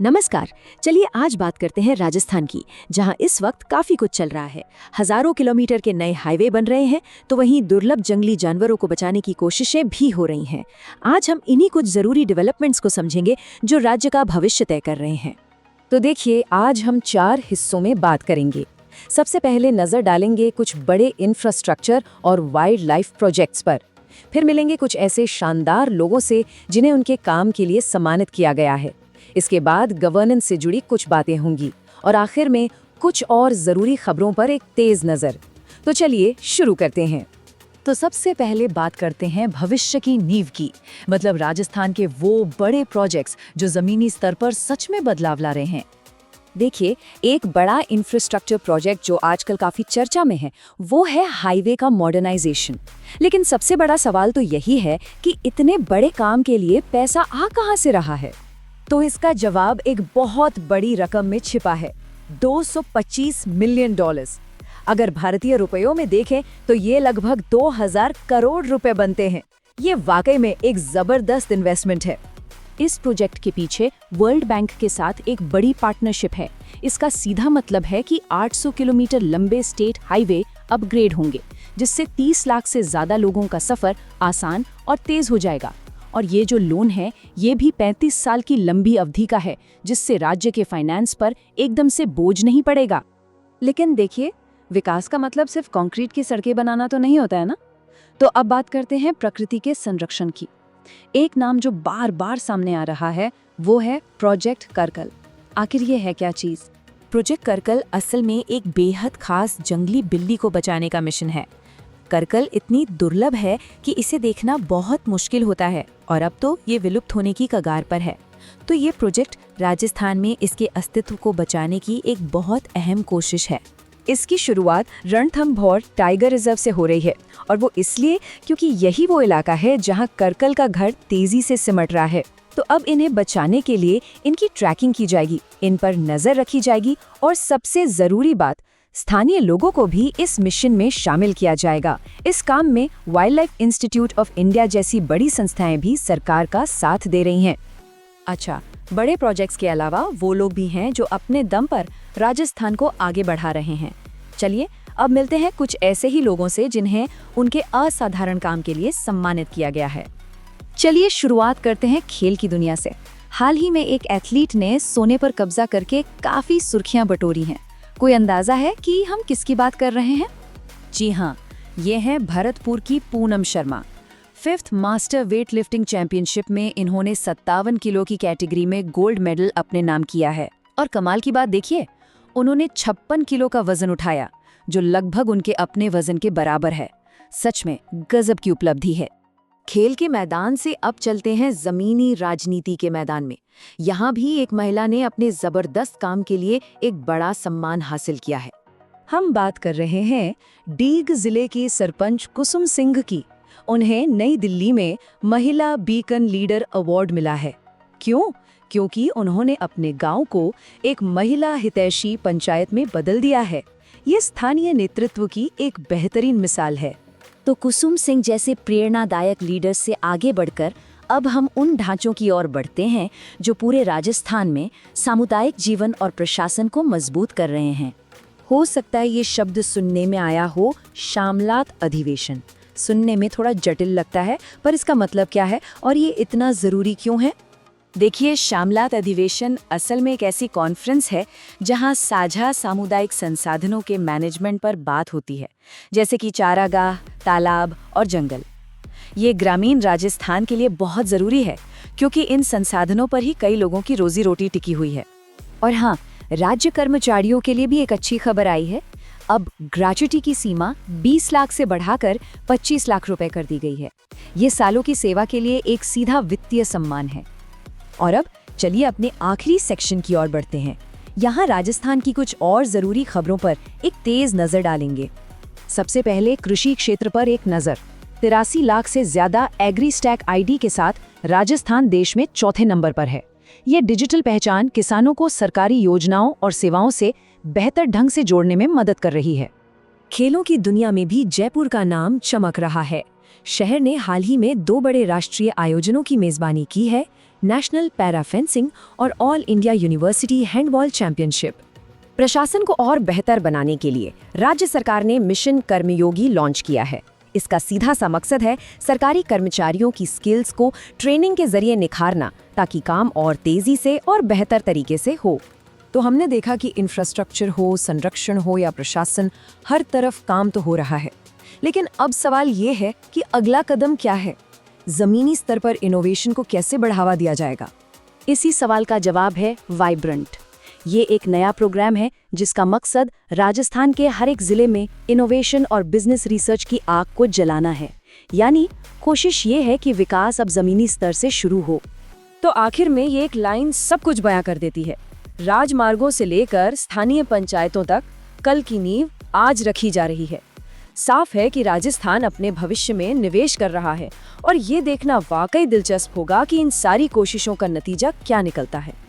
नमस्कार। चलिए आज बात करते हैं राजस्थान की, जहां इस वक्त काफी कुछ चल रहा है। हजारों किलोमीटर के नए हाईवे बन रहे हैं, तो वहीं दुर्लभ जंगली जानवरों को बचाने की कोशिशें भी हो रही हैं। आज हम इन्हीं कुछ जरूरी डेवलपमेंट्स को समझेंगे जो राज्य का भविष्य तय कर रहे हैं। तो देखिए, आज हम 4 हिस्सों में बात करेंगे। सबसे पहले नजर डालेंगे कुछ बड़े इंफ्रास्ट्रक्चर और वाइल्ड लाइफ प्रोजेक्ट्स पर। फिर मिलेंगे कुछ ऐसे शानदार लोगों से जिन्हें उनके काम के लिए सम्मानित किया गया है। इसके बाद गवर्नेंस से जुड़ी कुछ बातें होंगी और आखिर में कुछ और जरूरी खबरों पर एक तेज नजर। तो चलिए शुरू करते हैं। तो सबसे पहले बात करते हैं भविष्य की नींव की, मतलब राजस्थान के वो बड़े प्रोजेक्ट्स जो जमीनी स्तर पर सच में बदलाव ला रहे हैं। देखिए, एक बड़ा इंफ्रास्ट्रक्चर प्रोजेक्ट जो आजकल काफी चर्चा में है, वो है हाईवे का मॉडर्नाइजेशन। लेकिन सबसे बड़ा सवाल तो यही है कि इतने बड़े काम के लिए पैसा आ कहां से रहा है। तो इसका जवाब एक बहुत बड़ी रकम में छिपा है, $225 मिलियन। अगर भारतीय रुपयों में देखें तो ये लगभग 2000 करोड़ रुपए बनते हैं। ये वाकई में एक जबरदस्त इन्वेस्टमेंट है। इस प्रोजेक्ट के पीछे वर्ल्ड बैंक के साथ एक बड़ी पार्टनरशिप है। इसका सीधा मतलब है कि 800 किलोमीटर लंबे स्टेट हाईवे अपग्रेड होंगे, जिससे 30 लाख से ज्यादा लोगों का सफर आसान और तेज हो जाएगा। और ये जो लोन है, ये भी 35 साल की लंबी अवधि का है, जिससे राज्य के फाइनेंस पर एकदम से बोझ नहीं पड़ेगा। लेकिन देखिए, विकास का मतलब सिर्फ कंक्रीट की सड़कें बनाना तो नहीं होता है ना। तो अब बात करते हैं प्रकृति के संरक्षण की। एक नाम जो बार बार सामने आ रहा है, वो है प्रोजेक्ट करकल। आखिर ये है क्या चीज? प्रोजेक्ट करकल असल में एक बेहद खास जंगली बिल्ली को बचाने का मिशन है। करकल इतनी दुर्लभ है कि इसे देखना बहुत मुश्किल होता है और अब तो ये विलुप्त होने की कगार पर है। तो ये प्रोजेक्ट राजस्थान में इसके अस्तित्व को बचाने की एक बहुत अहम कोशिश है। इसकी शुरुआत रणथंभौर टाइगर रिजर्व से हो रही है, और वो इसलिए क्योंकि यही वो इलाका है जहां करकल का घर तेजी से सिमट रहा है। तो अब इन्हें बचाने के लिए इनकी ट्रैकिंग की जाएगी, इन पर नजर रखी जाएगी और सबसे जरूरी बात, स्थानीय लोगों को भी इस मिशन में शामिल किया जाएगा। इस काम में wild life institute of India जैसी बड़ी संस्थाएं भी सरकार का साथ दे रही हैं। अच्छा, बड़े प्रोजेक्ट्स के अलावा वो लोग भी हैं जो अपने दम पर राजस्थान को आगे बढ़ा रहे हैं। चलिए अब मिलते हैं कुछ ऐसे ही लोगों से जिन्हें उनके असाधारण काम के लिए सम्मानित किया गया है। चलिए शुरुआत करते हैं खेल की दुनिया से। हाल ही में एक एथलीट ने सोने पर कब्जा करके काफी सुर्खियां बटोरी हैं। कोई अंदाजा है कि हम किसकी बात कर रहे हैं? जी हाँ, ये हैं भरतपुर की Poonam Sharma. 5th master weight lifting championship में इन्होंने 57 किलो की कैटेगरी में गोल्ड मेडल अपने नाम किया है। और कमाल की बात देखिए, उन्होंने 56 किलो का वजन उठाया, जो लगभग उनके अपने वजन के बराबर है। सच में गजब की उपलब्धि है। खेल के मैदान से अब चलते हैं जमीनी राजनीति के मैदान में। यहाँ भी एक महिला ने अपने जबरदस्त काम के लिए एक बड़ा सम्मान हासिल किया है। हम बात कर रहे हैं डीग जिले के सरपंच कुसुम सिंह की। उन्हें नई दिल्ली में महिला बीकन लीडर अवार्ड मिला है। क्यों? क्योंकि उन्होंने अपने गांव को एक महिला हितैषी पंचायत में बदल दिया है। ये स्थानीय नेतृत्व की एक बेहतरीन मिसाल है। तो कुसुम सिंह जैसे प्रेरणादायक लीडर से आगे बढ़कर अब हम उन ढांचों की ओर बढ़ते हैं जो पूरे राजस्थान में सामुदायिक जीवन और प्रशासन को मजबूत कर रहे हैं। हो सकता है ये शब्द सुनने में आया हो, शामलात अधिवेशन। सुनने में थोड़ा जटिल लगता है, पर इसका मतलब क्या है और ये इतना जरूरी क्यों है? देखिए, शामलात अधिवेशन असल में एक ऐसी कॉन्फ्रेंस है जहां साझा सामुदायिक संसाधनों के मैनेजमेंट पर बात होती है, जैसे कि चारागाह, तालाब और जंगल। ये ग्रामीण राजस्थान के लिए बहुत ज़रूरी है, क्योंकि इन संसाधनों पर ही कई लोगों की रोजी रोटी टिकी हुई है। और हाँ, राज्य कर्मचारियों के लिए भी एक अच्छी खबर आई है। अब ग्रेच्युटी की सीमा 20 लाख से बढ़ाकर 25 लाख रुपए कर दी गई है। ये सालों की सेवा के लिए एक सीधा वित्तीय सम्मान है। और अब चलिए अपने आखिरी सेक्शन की ओर बढ़ते हैं। यहाँ राजस्थान की कुछ और ज़रूरी खबरों पर एक तेज नज़र डालेंगे। सबसे पहले कृषि क्षेत्र पर एक नज़र। 83 लाख से ज्यादा एग्रीस्टैक आईडी के साथ राजस्थान देश में चौथे नंबर पर है। ये डिजिटल पहचान किसानों को सरकारी योजनाओं और सेवाओं से बेहतर ढंग से जोड़ने में मदद कर रही है। खेलों की दुनिया में भी जयपुर का नाम चमक रहा है। शहर ने हाल ही में 2 बड़े राष्ट्रीय आयोजनों की मेजबानी की है। नेशनल पैरा फेंसिंग और all India university handball championship. प्रशासन को और बेहतर बनाने के लिए राज्य सरकार ने मिशन कर्मयोगी लॉन्च किया है। इसका सीधा सा मकसद है सरकारी कर्मचारियों की स्किल्स को ट्रेनिंग के जरिए निखारना, ताकि काम और तेजी से और बेहतर तरीके से हो। तो हमने देखा कि इंफ्रास्ट्रक्चर हो, संरक्षण हो या प्रशासन, हर तरफ काम तो हो रहा है। लेकिन अब सवाल ये है कि अगला कदम क्या है? जमीनी स्तर पर इनोवेशन को कैसे बढ़ावा दिया जाएगा? इसी सवाल का जवाब है वाइब्रेंट। ये एक नया प्रोग्राम है जिसका मकसद राजस्थान के हर एक जिले में इनोवेशन और बिजनेस रिसर्च की आग को जलाना है। यानी कोशिश ये है कि विकास अब जमीनी स्तर से शुरू हो। तो आखिर में ये एक लाइन सब कुछ बयां कर देती है। राजमार्गों से लेकर स्थानीय पंचायतों तक कल की नींव आज रखी जा रही है। साफ है कि राजस्थान अपने भविष्य में निवेश कर रहा है और ये देखना वाकई दिलचस्प होगा कि इन सारी कोशिशों का नतीजा क्या निकलता है।